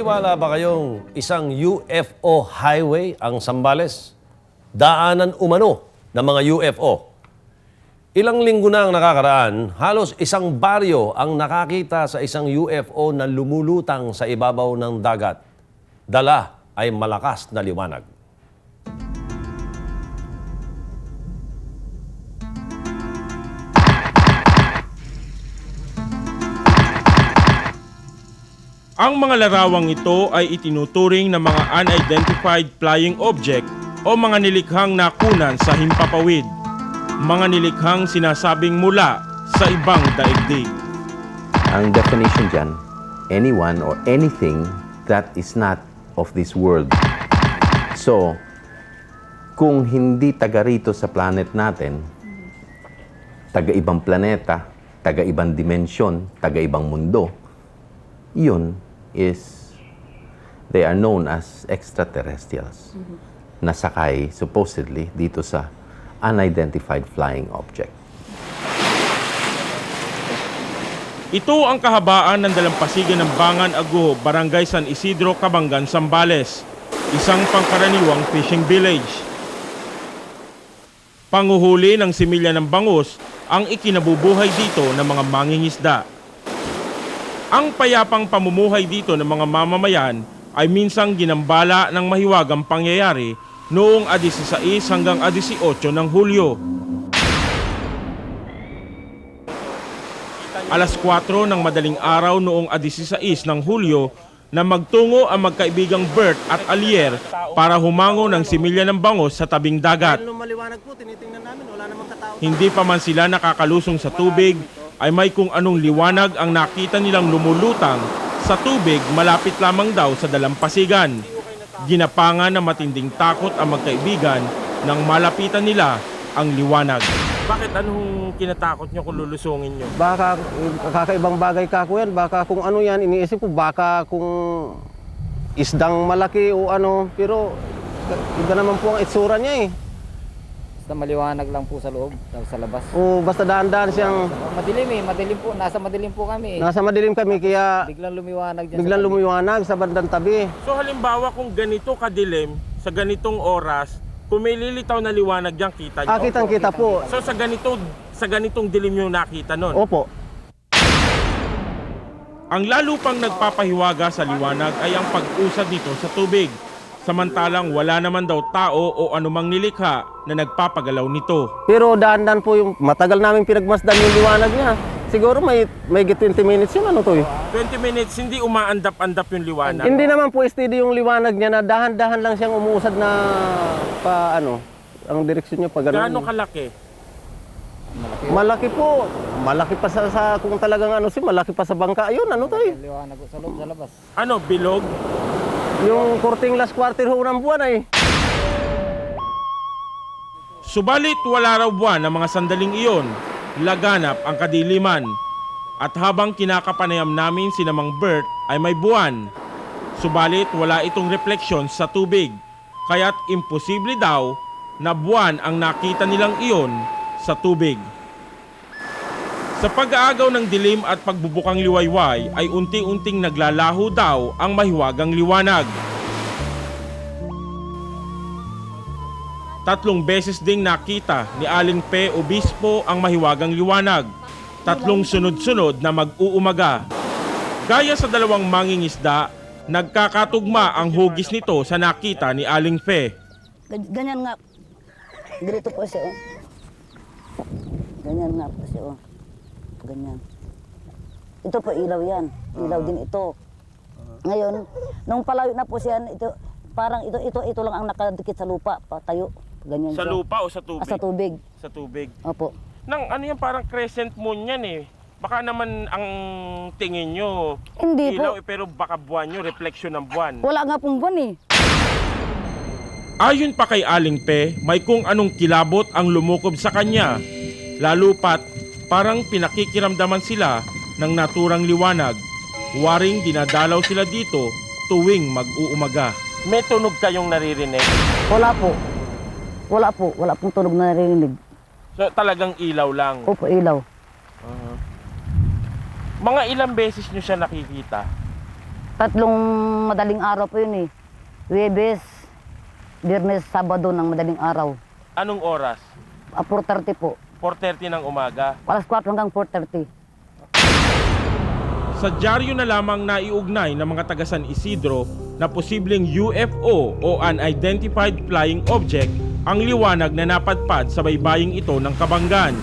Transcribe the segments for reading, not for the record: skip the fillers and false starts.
Naniniwala ba kayong isang UFO highway ang Zambales? Daanan umano ng mga UFO. Ilang linggo na ang nakakaraan, halos isang baryo ang nakakita sa isang UFO na lumulutang sa ibabaw ng dagat. Dala ay malakas na liwanag. Ang mga larawang ito ay itinuturing na mga unidentified flying object o mga nilikhang nakunan sa himpapawid. Mga nilikhang sinasabing mula sa ibang daigdig. Ang definition dyan, anyone or anything that is not of this world. So, kung hindi taga rito sa planet natin, taga ibang planeta, taga ibang dimensyon, taga ibang mundo, yun is, they are known as extraterrestrials. Nasakay, supposedly, dito sa unidentified flying object. Ito ang kahabaan ng dalampasigan ng Bangan Aguho, Barangay San Isidro, Cabangan, Zambales. Isang pangkaraniwang fishing village. Panguhuli ng similya ng bangus ang ikinabubuhay dito ng mga mangingisda. Ang payapang pamumuhay dito ng mga mamamayan ay minsang ginambala ng mahiwagang pangyayari noong 16 hanggang 18 ng Hulyo. Alas 4 ng madaling araw noong 16 ng Hulyo na magtungo ang magkaibigang Bert at Alier para humango ng similya ng bangus sa tabing dagat. Hindi pa man sila nakakalusong sa tubig, ay may kung anong liwanag ang nakita nilang lumulutang sa tubig malapit lamang daw sa dalampasigan. Ginapangan na matinding takot ang magkaibigan nang malapitan nila ang liwanag. Bakit anong kinatakot nyo kung lulusungin nyo? Baka kakaibang bagay ka ko yan. Baka kung ano yan, iniisip ko baka kung isdang malaki o ano. Pero iba naman po ang itsura niya eh. Basta maliwanag lang po sa loob, sa labas. O basta dahan-dahan siyang... Madilim eh, madilim po. Nasa madilim po kami. Nasa madilim kami kaya Biglang lumiwanag dyan. biglang lumiwanag sa bandang tabi. So halimbawa kung ganito kadilim, sa ganitong oras, kung may lilitaw na liwanag dyan, kita nyo? Kitang-kita po. So sa ganitong dilim yung nakita nun? Opo. Ang lalo pang nagpapahiwaga sa liwanag ay ang pag-usad nito sa tubig. Samantalang wala naman daw tao o anumang nilikha na nagpapagalaw nito. Pero dahan-dahan po yung matagal namin pinagmasdan yung liwanag niya. Siguro may 20 minutes yun ano to eh. 20 minutes, hindi umaandap-andap yung liwanag. Hindi naman po steady yung liwanag niya na dahan-dahan lang siyang umuusad na pa ano, ang direksyon niya pa ganun. Gaano kalaki? Malaki po. Malaki pa sa kung talagang ano malaki pa sa bangka. Ayun, ano to eh. Liwanag po sa loob, sa labas. Ano, bilog? Yung korting last quarter ho ng buwan ay. Subalit wala raw buwan ng mga sandaling iyon, laganap ang kadiliman. At habang kinakapanayam namin si Namang Bert ay may buwan. Subalit wala itong refleksyon sa tubig, kaya't imposible daw na buwan ang nakita nilang iyon sa tubig. Sa pag-aagaw ng dilim at pagbubukang liwayway ay unti-unting naglalaho daw ang mahiwagang liwanag. 3 beses ding nakita ni Aling Pe Obispo ang mahiwagang liwanag. 3 sunod-sunod na mag-uumaga. Gaya sa 2 mangingisda, nagkakatugma ang hugis nito sa nakita ni Aling Pe. Ganyan nga. Ganito po siya, oh. Ganyan nga po siya, oh. Ganyan. Ito po, ilaw yan. Ilaw din ito. Ngayon, nung palayo na po siya, ito, parang ito lang ang nakadikit sa lupa, patayo. Ganyan Sa siya. lupa o sa tubig? Sa tubig. Sa tubig. Opo. Nang ano yan, parang crescent moon yan eh. Baka naman ang tingin nyo, Hindi ilaw po. pero baka buwan nyo, reflection ng buwan. Wala nga pong buwan eh. Ayon pa kay Aling Pe, may kung anong kilabot ang lumukob sa kanya. Lalo pat, parang pinakikiramdaman sila ng naturang liwanag. Waring dinadalaw sila dito tuwing mag-uumaga. May tunog kayong naririnig? Wala po. Wala po. Wala pong tunog na narinig. So talagang ilaw lang? Opo, ilaw. Mga ilang beses nyo siya nakikita? Tatlong madaling araw po yun eh. Huwebes, Biyernes, Sabado ng madaling araw. Anong oras? 4:30 po. 4:30 ng umaga. Alas 4 hanggang 4:30. Sa dyaryo na lamang naiugnay ng mga taga San Isidro na posibleng UFO o unidentified flying object ang liwanag na napadpad sa baybaying ito ng Kabanggan.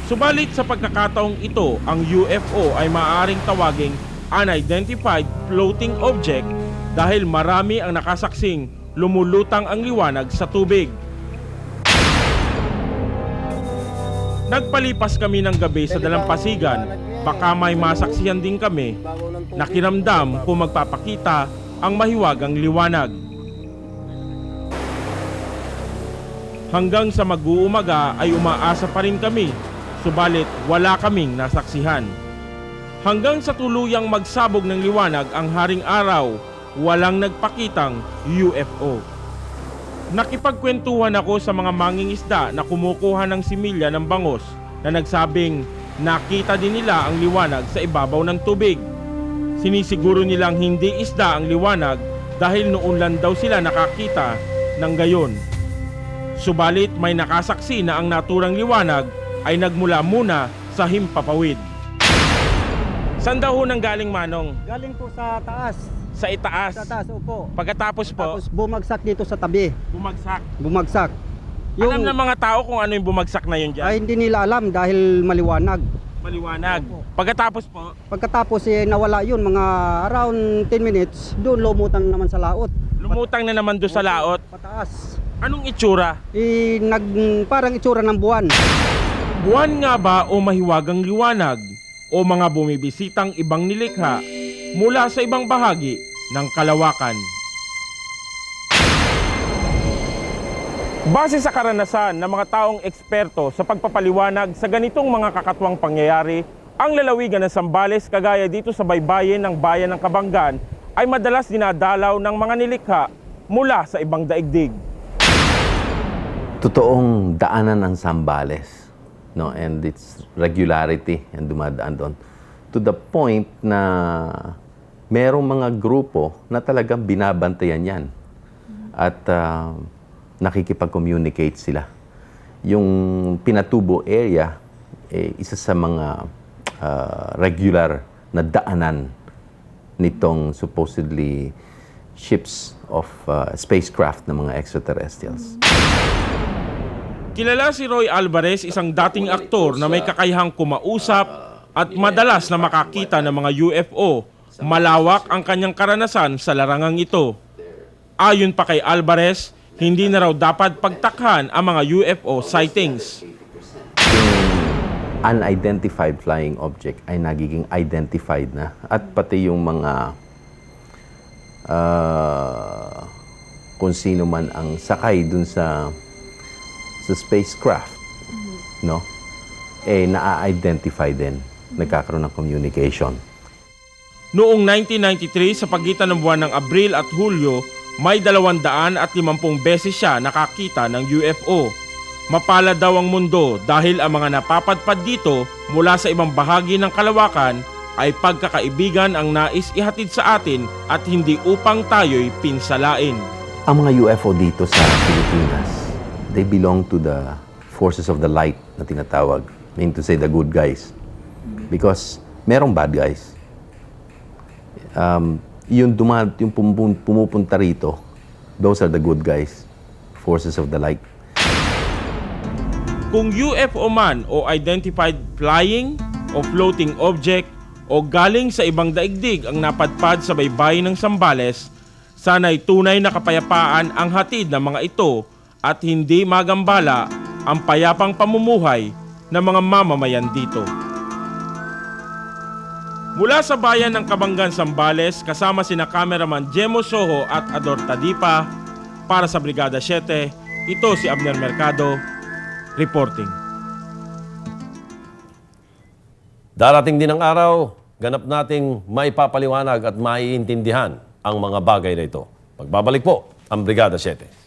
Subalit sa pagkakataong ito, ang UFO ay maaaring tawaging unidentified floating object dahil marami ang nakasaksing lumulutang ang liwanag sa tubig. Nagpalipas kami ng gabi sa dalampasigan, baka may masaksihan din kami na kiramdam kung magpapakita ang mahiwagang liwanag. Hanggang sa mag-uumaga ay umaasa pa rin kami, subalit wala kaming nasaksihan. Hanggang sa tuluyang magsabog ng liwanag ang haring araw, walang nagpakitang UFO. Nakipagkwentuhan ako sa mga mangingisda na kumukuha ng similya ng bangos na nagsabing nakita din nila ang liwanag sa ibabaw ng tubig. Sinisiguro nilang hindi isda ang liwanag dahil noon lang daw sila nakakita ng gayon. Subalit may nakasaksi na ang naturang liwanag ay nagmula muna sa Himpapawid. Saan daw ho nang galing, Manong? Galing po sa taas. Sa itaas. Sa taas, opo. Pagkatapos po, Tapos bumagsak dito sa tabi. bumagsak. Bumagsak. Alam ng mga tao kung ano yung bumagsak na yun dyan? Ay hindi nila alam dahil maliwanag. Maliwanag. Pagkatapos po, Pagkatapos nawala yun, mga around 10 minutes, doon lumutang naman sa laot. lumutang na naman doon sa laot. Pataas. Anong itsura? Parang itsura ng buwan. Buwan nga ba o mahiwagang liwanag? O mga bumibisitang ibang nilikha mula sa ibang bahagi ng kalawakan? Base sa karanasan ng mga taong eksperto sa pagpapaliwanag sa ganitong mga kakatwang pangyayari, ang lalawigan ng Zambales kagaya dito sa baybayin ng bayan ng Kabanggan ay madalas dinadalaw ng mga nilikha mula sa ibang daigdig. Totoong daanan ng Zambales, no, and its regularity and dumadaan doon to the point na merong mga grupo na talagang binabantayan yan at nakikipag-communicate sila. Yung Pinatubo area, isa sa mga regular na daanan nitong supposedly ships of spacecraft ng mga extraterrestrials. Kilala si Roy Alvarez, isang dating aktor na may kakayahang kumausap at madalas na makakita ng mga UFO. Malawak ang kanyang karanasan sa larangang ito. Ayon pa kay Alvarez, hindi na raw dapat pagtakhan ang mga UFO sightings. Yung unidentified flying object ay nagiging identified na at pati yung mga kung sino man ang sakay dun sa spacecraft, no? Na-identify din. Nagkakaroon ng communication. Noong 1993, sa pagitan ng buwan ng Abril at Hulyo, may 250 beses siya nakakita ng UFO. Mapalad daw ang mundo dahil ang mga napapadpad dito mula sa ibang bahagi ng kalawakan ay pagkakaibigan ang nais ihatid sa atin at hindi upang tayo'y pinsalain. Ang mga UFO dito sa Pilipinas, they belong to the forces of the light na tinatawag. I mean to say the good guys. Because merong bad guys. Yung pumupunta rito, those are the good guys. Forces of the light. Kung UFO man o identified flying o floating object o galing sa ibang daigdig ang napadpad sa baybayin ng Zambales, sana'y tunay na kapayapaan ang hatid ng mga ito at hindi magambala ang payapang pamumuhay ng mga mamamayan dito. Mula sa bayan ng Kabanggan, Zambales, kasama sina cameraman Jemo Soho at Ador Tadipa, para sa Brigada 7, ito si Abner Mercado, reporting. Darating din ang araw, ganap nating maipapaliwanag at maiintindihan ang mga bagay na ito. Pagbabalik po ang Brigada 7.